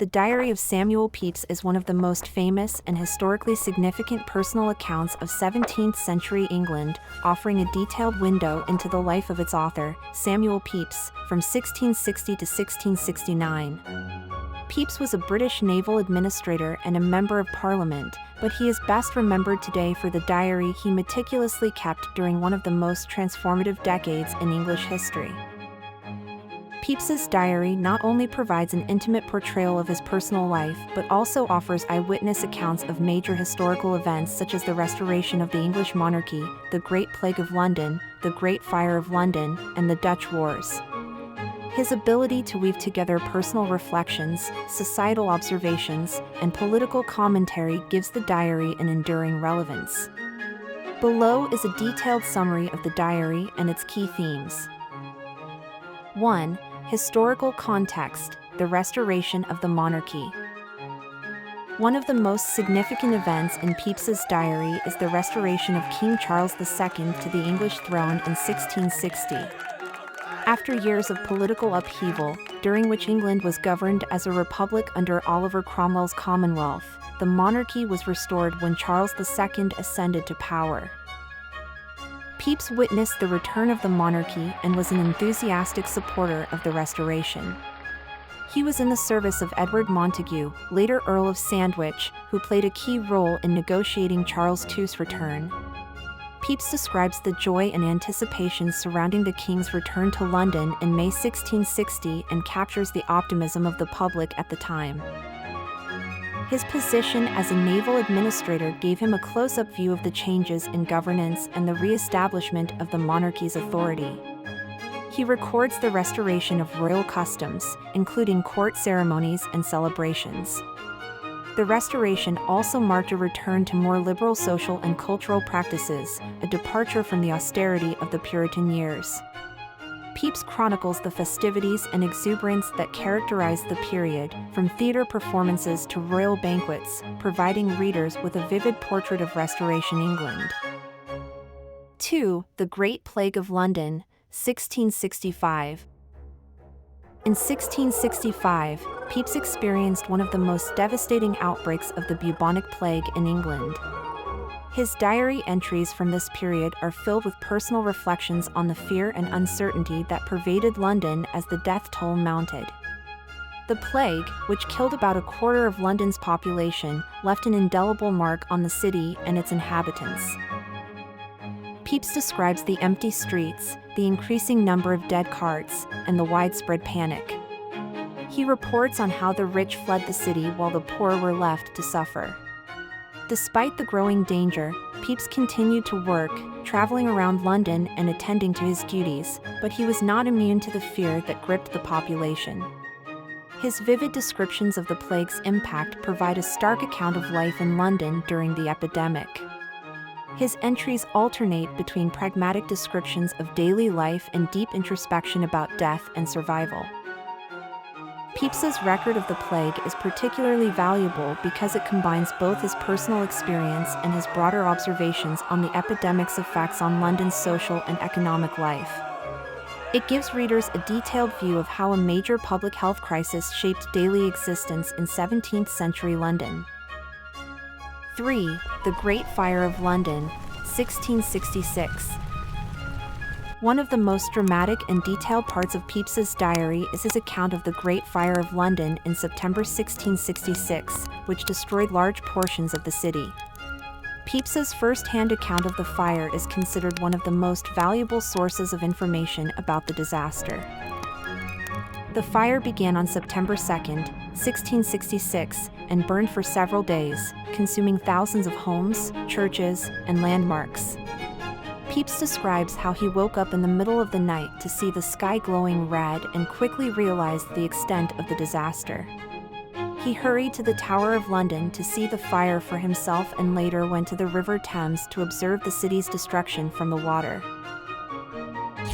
The Diary of Samuel Pepys is one of the most famous and historically significant personal accounts of 17th-century England, offering a detailed window into the life of its author, Samuel Pepys, from 1660 to 1669. Pepys was a British naval administrator and a member of Parliament, but he is best remembered today for the diary he meticulously kept during one of the most transformative decades in English history. Pepys's diary not only provides an intimate portrayal of his personal life but also offers eyewitness accounts of major historical events such as the restoration of the English monarchy, the Great Plague of London, the Great Fire of London, and the Dutch Wars. His ability to weave together personal reflections, societal observations, and political commentary gives the diary an enduring relevance. Below is a detailed summary of the diary and its key themes. 1. Historical context: the restoration of the monarchy. One of the most significant events in Pepys's diary is the restoration of King Charles II to the English throne in 1660. After years of political upheaval, during which England was governed as a republic under Oliver Cromwell's Commonwealth, the monarchy was restored when Charles II ascended to power. Pepys witnessed the return of the monarchy and was an enthusiastic supporter of the restoration. He was in the service of Edward Montague, later Earl of Sandwich, who played a key role in negotiating Charles II's return. Pepys describes the joy and anticipation surrounding the king's return to London in May 1660 and captures the optimism of the public at the time. His position as a naval administrator gave him a close-up view of the changes in governance and the re-establishment of the monarchy's authority. He records the restoration of royal customs, including court ceremonies and celebrations. The restoration also marked a return to more liberal social and cultural practices, a departure from the austerity of the Puritan years. Pepys chronicles the festivities and exuberance that characterized the period, from theater performances to royal banquets, providing readers with a vivid portrait of Restoration England. 2. The Great Plague of London, 1665. In 1665, Pepys experienced one of the most devastating outbreaks of the bubonic plague in England. His diary entries from this period are filled with personal reflections on the fear and uncertainty that pervaded London as the death toll mounted. The plague, which killed about a quarter of London's population, left an indelible mark on the city and its inhabitants. Pepys describes the empty streets, the increasing number of dead carts, and the widespread panic. He reports on how the rich fled the city while the poor were left to suffer. Despite the growing danger, Pepys continued to work, traveling around London and attending to his duties, but he was not immune to the fear that gripped the population. His vivid descriptions of the plague's impact provide a stark account of life in London during the epidemic. His entries alternate between pragmatic descriptions of daily life and deep introspection about death and survival. Pepys's record of the plague is particularly valuable because it combines both his personal experience and his broader observations on the epidemic's effects on London's social and economic life. It gives readers a detailed view of how a major public health crisis shaped daily existence in 17th-century London. 3. The Great Fire of London, 1666. One of the most dramatic and detailed parts of Pepys's diary is his account of the Great Fire of London in September 1666, which destroyed large portions of the city. Pepys's first-hand account of the fire is considered one of the most valuable sources of information about the disaster. The fire began on September 2, 1666, and burned for several days, consuming thousands of homes, churches, and landmarks. Pepys describes how he woke up in the middle of the night to see the sky glowing red and quickly realized the extent of the disaster. He hurried to the Tower of London to see the fire for himself and later went to the River Thames to observe the city's destruction from the water.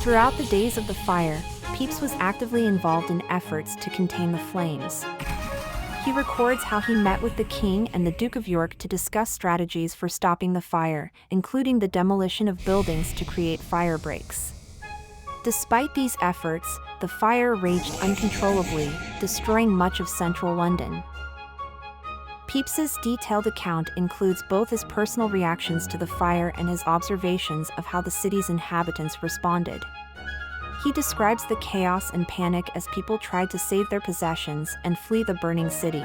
Throughout the days of the fire, Pepys was actively involved in efforts to contain the flames. He records how he met with the King and the Duke of York to discuss strategies for stopping the fire, including the demolition of buildings to create fire breaks. Despite these efforts, the fire raged uncontrollably, destroying much of central London. Pepys's detailed account includes both his personal reactions to the fire and his observations of how the city's inhabitants responded. He describes the chaos and panic as people tried to save their possessions and flee the burning city.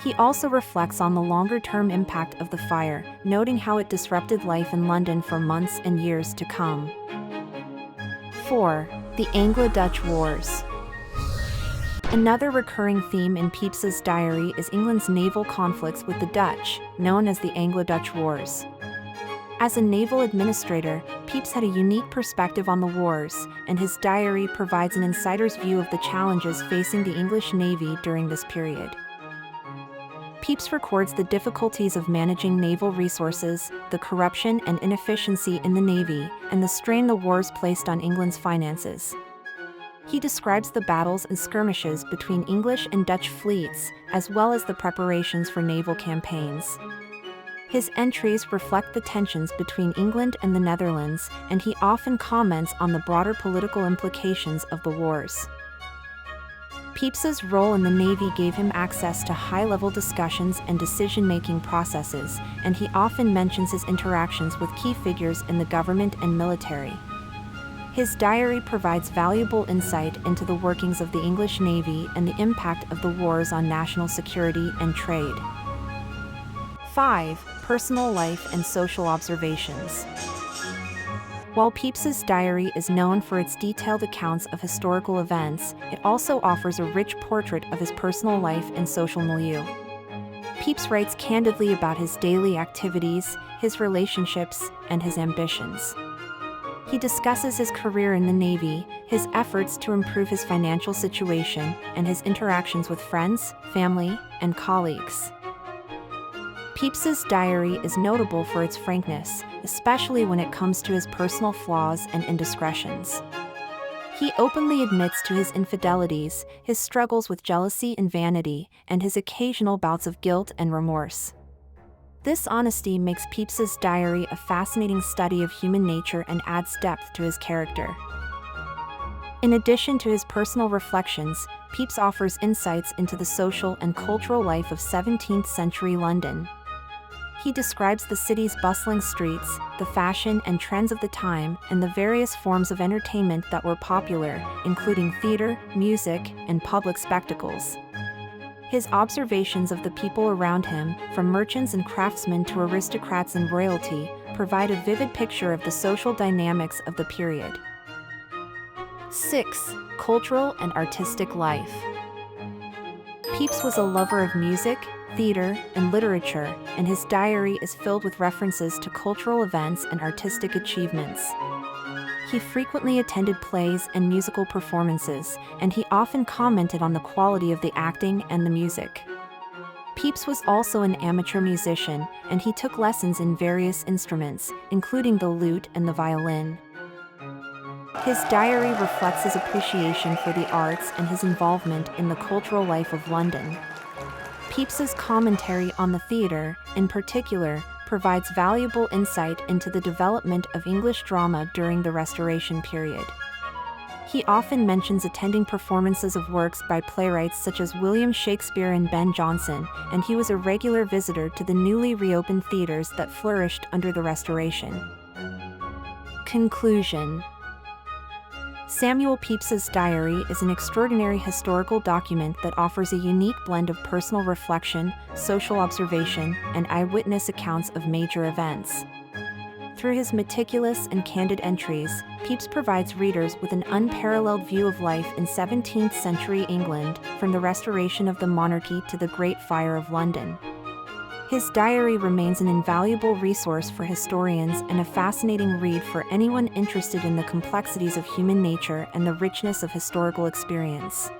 He also reflects on the longer-term impact of the fire, noting how it disrupted life in London for months and years to come. 4. The Anglo-Dutch Wars. Another recurring theme in Pepys's diary is England's naval conflicts with the Dutch, known as the Anglo-Dutch Wars. As a naval administrator, Pepys had a unique perspective on the wars, and his diary provides an insider's view of the challenges facing the English Navy during this period. Pepys records the difficulties of managing naval resources, the corruption and inefficiency in the Navy, and the strain the wars placed on England's finances. He describes the battles and skirmishes between English and Dutch fleets, as well as the preparations for naval campaigns. His entries reflect the tensions between England and the Netherlands, and he often comments on the broader political implications of the wars. Pepys's role in the Navy gave him access to high-level discussions and decision-making processes, and he often mentions his interactions with key figures in the government and military. His diary provides valuable insight into the workings of the English Navy and the impact of the wars on national security and trade. 5. Personal life and social observations. While Pepys's diary is known for its detailed accounts of historical events, it also offers a rich portrait of his personal life and social milieu. Pepys writes candidly about his daily activities, his relationships, and his ambitions. He discusses his career in the Navy, his efforts to improve his financial situation, and his interactions with friends, family, and colleagues. Pepys's diary is notable for its frankness, especially when it comes to his personal flaws and indiscretions. He openly admits to his infidelities, his struggles with jealousy and vanity, and his occasional bouts of guilt and remorse. This honesty makes Pepys's diary a fascinating study of human nature and adds depth to his character. In addition to his personal reflections, Pepys offers insights into the social and cultural life of 17th-century London. He describes the city's bustling streets, the fashion and trends of the time, and the various forms of entertainment that were popular, including theater, music, and public spectacles. His observations of the people around him, from merchants and craftsmen to aristocrats and royalty, provide a vivid picture of the social dynamics of the period. 6. Cultural and artistic life. Pepys was a lover of music, theater, and literature, and his diary is filled with references to cultural events and artistic achievements. He frequently attended plays and musical performances, and he often commented on the quality of the acting and the music. Pepys was also an amateur musician, and he took lessons in various instruments, including the lute and the violin. His diary reflects his appreciation for the arts and his involvement in the cultural life of London. Pepys's commentary on the theater, in particular, provides valuable insight into the development of English drama during the Restoration period. He often mentions attending performances of works by playwrights such as William Shakespeare and Ben Jonson, and he was a regular visitor to the newly reopened theaters that flourished under the Restoration. Conclusion. Samuel Pepys's diary is an extraordinary historical document that offers a unique blend of personal reflection, social observation, and eyewitness accounts of major events. Through his meticulous and candid entries, Pepys provides readers with an unparalleled view of life in 17th-century England, from the restoration of the monarchy to the Great Fire of London. His diary remains an invaluable resource for historians and a fascinating read for anyone interested in the complexities of human nature and the richness of historical experience.